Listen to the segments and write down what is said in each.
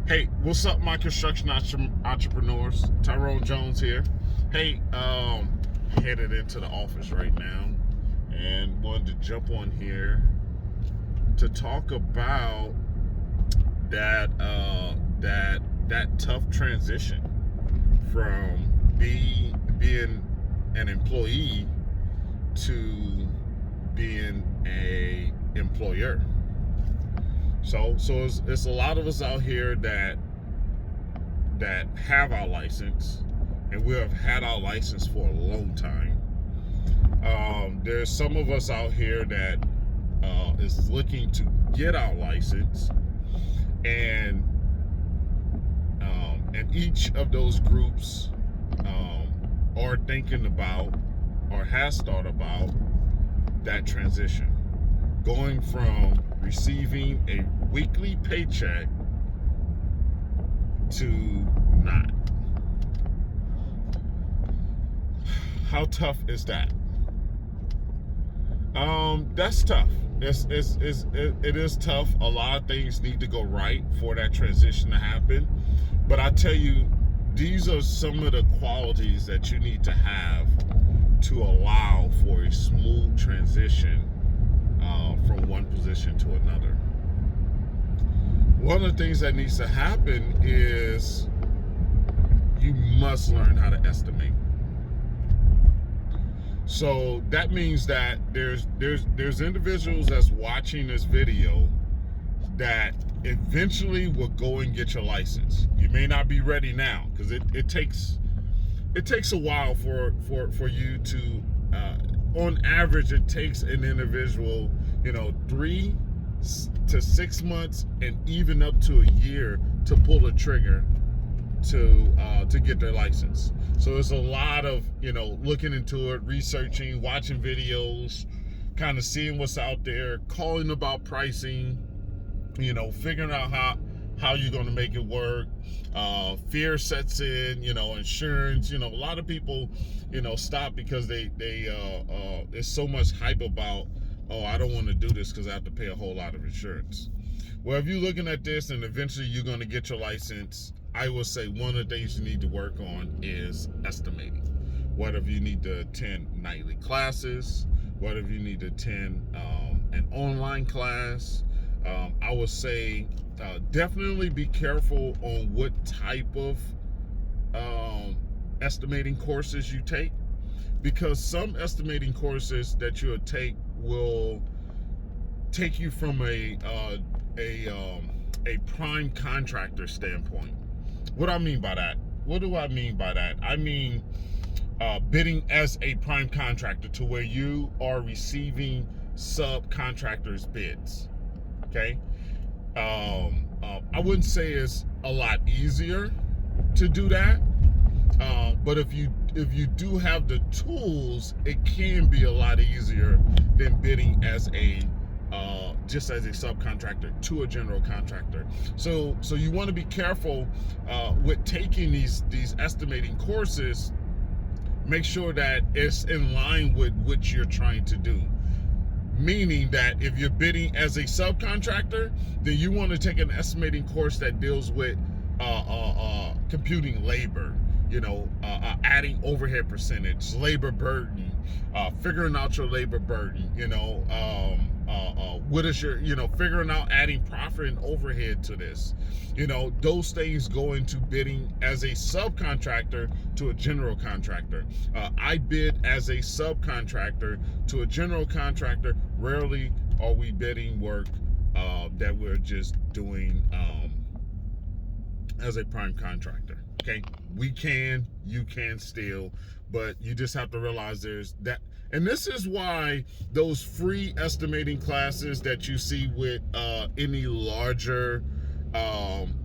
Hey, what's up, my construction entrepreneurs? Tyrone Jones here. Hey, headed into the office right now, and wanted to jump on here to talk about that tough transition from being an employee to being a employer. So it's a lot of us out here that have our license, and we have had our license for a long time. There's some of us out here that is looking to get our license, and each of those groups are thinking about or has thought about that transition, going from receiving a weekly paycheck to not. How tough is that? That's tough. It is tough. A lot of things need to go right for that transition to happen. But I tell you, these are some of the qualities that you need to have to allow for a smooth transition from one position to another. One of the things that needs to happen is you must learn how to estimate. So that means that there's individuals that's watching this video that eventually will go and get your license. You may not be ready now, because it takes a while for you to on average it takes an individual 3 to 6 months and even up to a year to pull the trigger to get their license. So it's a lot of looking into it, researching, watching videos, kind of seeing what's out there, calling about pricing, figuring out how you're going to make it work. Fear sets in, insurance. A lot of people stop because they there's so much hype about, oh, I don't want to do this because I have to pay a whole lot of insurance. Well, if you're looking at this and eventually you're going to get your license, I will say one of the things you need to work on is estimating. What if you need to attend nightly classes? What if you need to attend an online class? I would say definitely be careful on what type of estimating courses you take, because some estimating courses that you'll take will take you from a prime contractor standpoint. What do I mean by that? I mean bidding as a prime contractor, to where you are receiving subcontractors' bids. Okay, I wouldn't say it's a lot easier to do that, but if you do have the tools, it can be a lot easier than bidding as just as a subcontractor to a general contractor. So you want to be careful with taking these estimating courses. Make sure that it's in line with what you're trying to do. Meaning that if you're bidding as a subcontractor, then you want to take an estimating course that deals with computing labor, adding overhead percentage, labor burden, figuring out your labor burden, what is your, figuring out adding profit and overhead to this. Those things go into bidding as a subcontractor to a general contractor. I bid as a subcontractor to a general contractor. Rarely are we bidding work that we're just doing as a prime contractor. Okay, you can still, but you just have to realize there's that. And this is why those free estimating classes that you see with any larger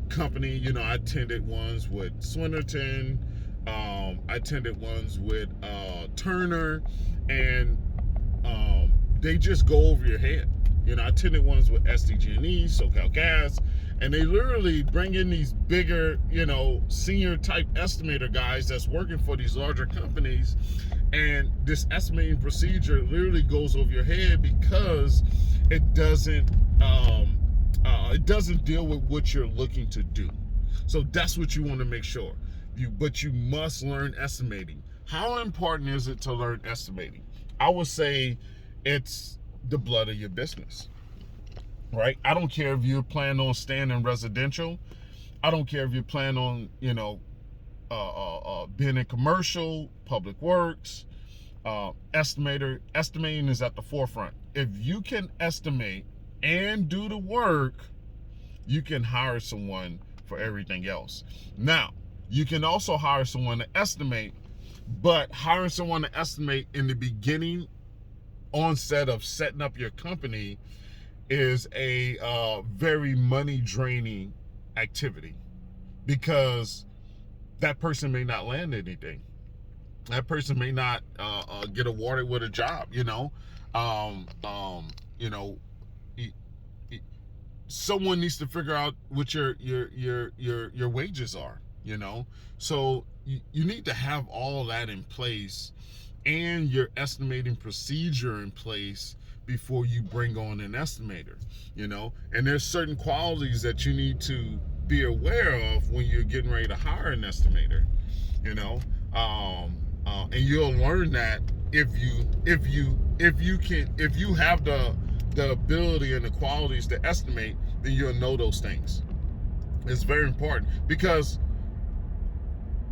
company, I attended ones with Swinnerton, I attended ones with Turner, and they just go over your head. I attended ones with SDG&E, SoCal Gas, and they literally bring in these bigger, senior type estimator guys that's working for these larger companies, and this estimating procedure literally goes over your head because it doesn't deal with what you're looking to do. So that's what you want to make sure. But you must learn estimating. How important is it to learn estimating? I would say it's the blood of your business, right? I don't care if you're planning on staying in residential. I don't care if you plan on, being in commercial, public works, estimating is at the forefront. If you can estimate and do the work, you can hire someone for everything else. Now, you can also hire someone to estimate, but hiring someone to estimate in the beginning onset of setting up your company is a very money draining activity, because that person may not land anything. That person may not get awarded with a job. Someone needs to figure out what your wages are. So you need to have all that in place, and your estimating procedure in place before you bring on an estimator. And there's certain qualities that you need to be aware of when you're getting ready to hire an estimator. And you'll learn that if you have the ability and the qualities to estimate, then you'll know those things. It's very important, because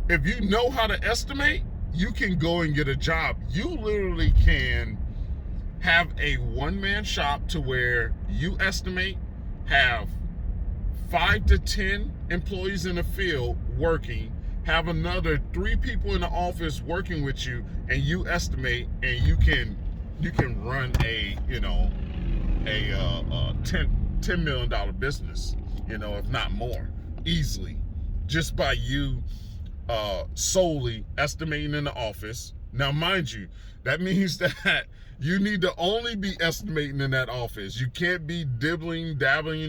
if you know how to estimate, you can go and get a job. You literally can have a one-man shop to where you estimate, have 5 to 10 employees in the field working, have another 3 people in the office working with you, and you estimate, and you can run a $10 million business, if not more, easily, just by you solely estimating in the office. Now, mind you, that means that you need to only be estimating in that office. You can't be dabbling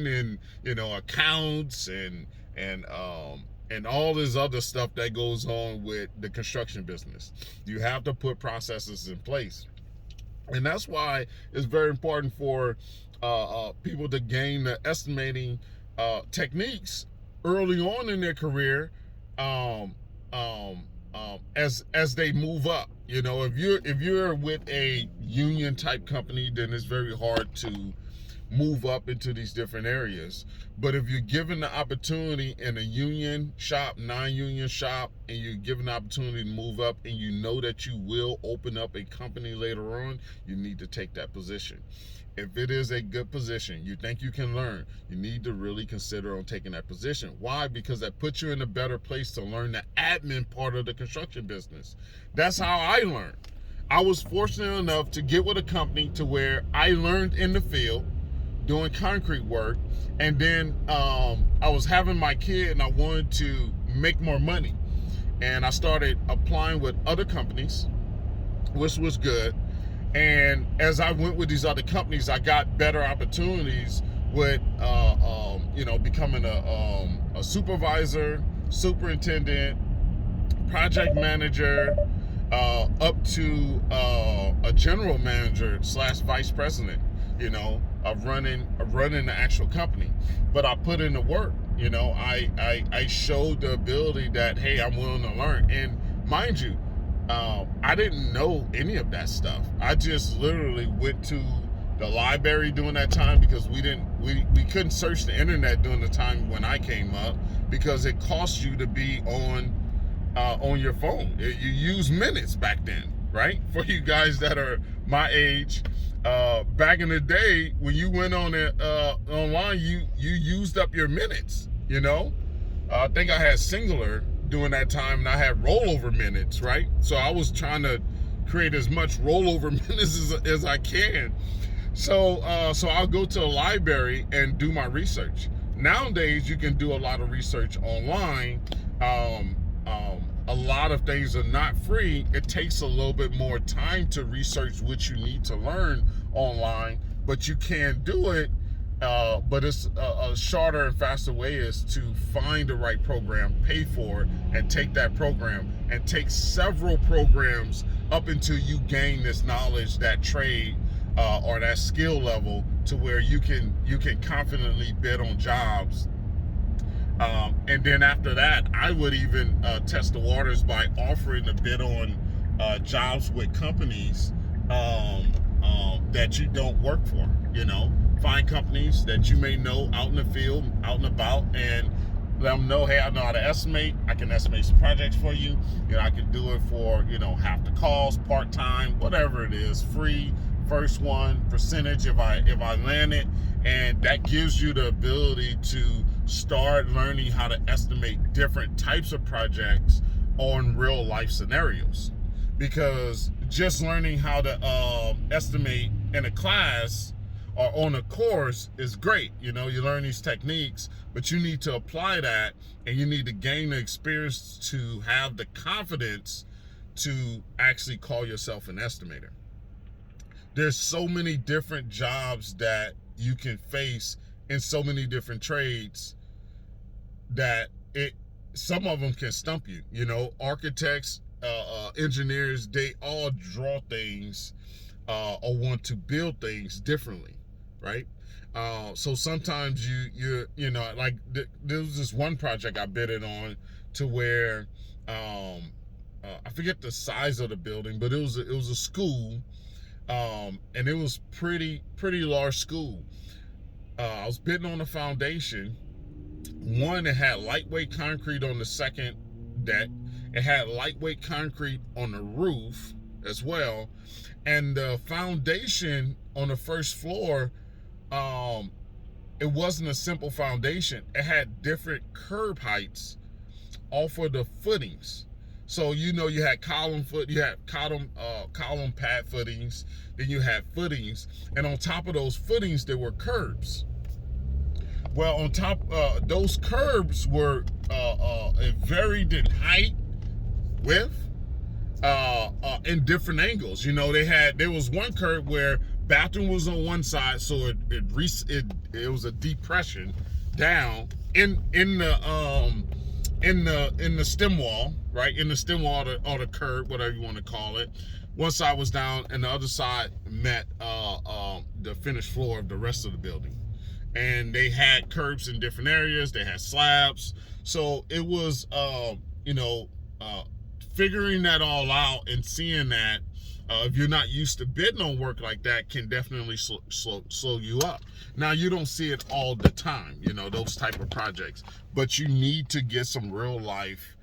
in, accounts and all this other stuff that goes on with the construction business. You have to put processes in place. And that's why it's very important for people to gain the estimating techniques early on in their career, as they move up. If you're with a union type company, then it's very hard to move up into these different areas. But if you're given the opportunity in a union shop, non-union shop, and you're given the opportunity to move up, and you know that you will open up a company later on, you need to take that position. If it is a good position, you think you can learn, you need to really consider on taking that position. Why? Because that puts you in a better place to learn the admin part of the construction business. That's how I learned. I was fortunate enough to get with a company to where I learned in the field doing concrete work, and then I was having my kid and I wanted to make more money, and I started applying with other companies, which was good. And as I went with these other companies, I got better opportunities with becoming a supervisor, superintendent, project manager, up to a general manager / vice president, of running the actual company. But I put in the work. I showed the ability that, hey, I'm willing to learn. And mind you, I didn't know any of that stuff. I just literally went to the library during that time, because we couldn't search the internet during the time when I came up, because it cost you to be on your phone. You use minutes back then, right? For you guys that are my age, back in the day when you went on it online, you used up your minutes. I think I had Singular during that time, and I had rollover minutes, right? So I was trying to create as much rollover minutes as I can. So I'll go to a library and do my research. Nowadays, you can do a lot of research online. A lot of things are not free. It takes a little bit more time to research what you need to learn online, but you can do it. But it's a shorter and faster way is to find the right program, pay for it, and take that program, and take several programs up until you gain this knowledge, that trade, or that skill level, to where you can confidently bid on jobs And then after that, I would even test the waters by offering to bid on jobs with companies that you don't work for. Find companies that you may know out in the field, out and about, and let them know, hey, I know how to estimate. I can estimate some projects for you. I can do it for half the cost, part time, whatever it is, free. First one, percentage if I land it. And that gives you the ability to start learning how to estimate different types of projects on real life scenarios. Because just learning how to estimate in a class or on a course is great. You learn these techniques, but you need to apply that, and you need to gain the experience to have the confidence to actually call yourself an estimator. There's so many different jobs that you can face in so many different trades that some of them can stump you. Architects, engineers, they all draw things or want to build things differently, right? So sometimes you're like there was this one project I bidded on to where I forget the size of the building, but it was a school. And it was pretty large school. I was bidding on the foundation. One, it had lightweight concrete on the second deck. It had lightweight concrete on the roof as well. And the foundation on the first floor, it wasn't a simple foundation. It had different curb heights off of the footings. So you had column pad footings, then you had footings, and on top of those footings there were curbs. Well, on top those curbs were varied in height, width, in different angles. There was one curb where bathroom was on one side, so it was a depression down in the stem wall, right? In the stem wall or the curb, whatever you want to call it. One side was down, and the other side met the finished floor of the rest of the building. And they had curbs in different areas. They had slabs. So it was, figuring that all out and seeing that if you're not used to bidding on work like that can definitely slow you up. Now, you don't see it all the time, those type of projects, but you need to get some real life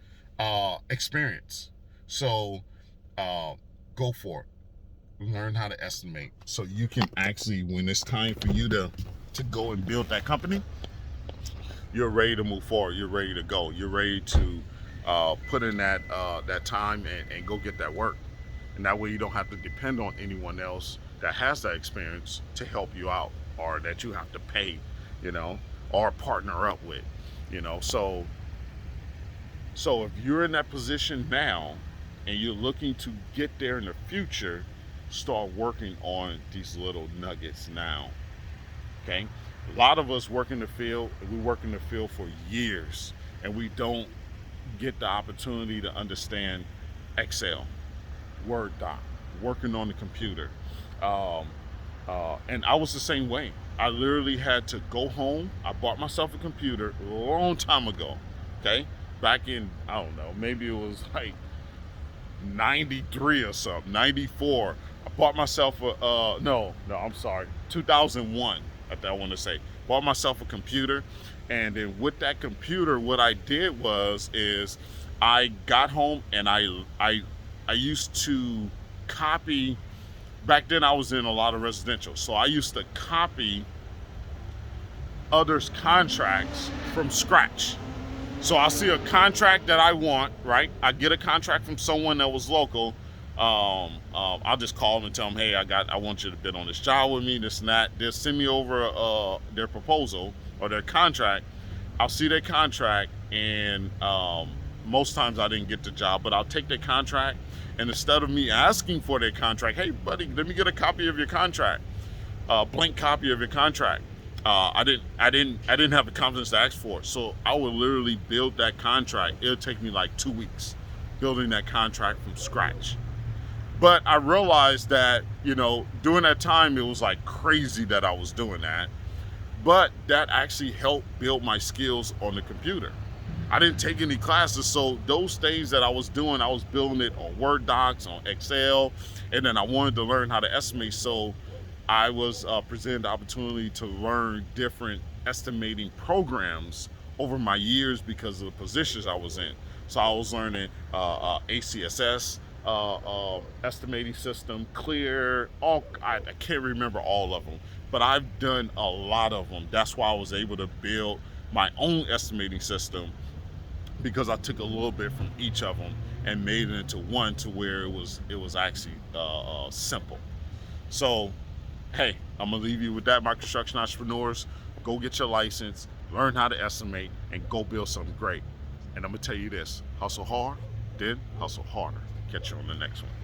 experience. So go for it. Learn how to estimate so you can actually, when it's time for you to go and build that company, you're ready to move forward. You're ready to go. You're ready to put in that time and go get that work. And that way you don't have to depend on anyone else that has that experience to help you out, or that you have to pay, or partner up with, So if you're in that position now and you're looking to get there in the future, start working on these little nuggets now. Okay? A lot of us work in the field, and we work in the field for years, and we don't get the opportunity to understand Excel, Word doc, working on the computer. And I was the same way. I literally had to go home. I bought myself a computer a long time ago, okay? Back in, I don't know, maybe it was like 93 or something, 94. I bought myself I'm sorry, 2001, I want to say. Bought myself a computer, and then with that computer, what I did is I got home and I used to copy. Back then I was in a lot of residential, so I used to copy others' contracts from scratch. So I see a contract that I want, right? I get a contract from someone that was local. I'll just call them and tell them, hey, I want you to bid on this job with me, this and that. They'll send me over their proposal or their contract. I'll see their contract, and most times I didn't get the job, but I'll take their contract, and instead of me asking for their contract, hey buddy, let me get a copy of your contract, blank copy of your contract. I didn't have the confidence to ask for it, so I would literally build that contract. It'll take me like 2 weeks building that contract from scratch. But I realized that, during that time, it was like crazy that I was doing that. but that actually helped build my skills on the computer. I didn't take any classes, so those things that I was doing, I was building it on Word docs, on Excel, and then I wanted to learn how to estimate, so I was presented the opportunity to learn different estimating programs over my years because of the positions I was in. So I was learning ACSS, estimating system, Clear, I can't remember all of them, but I've done a lot of them. That's why I was able to build my own estimating system, because I took a little bit from each of them and made it into one to where it was actually simple. So, hey, I'm gonna leave you with that, my construction entrepreneurs. Go get your license, learn how to estimate, and go build something great. And I'm gonna tell you this: hustle hard, then hustle harder. Catch you on the next one.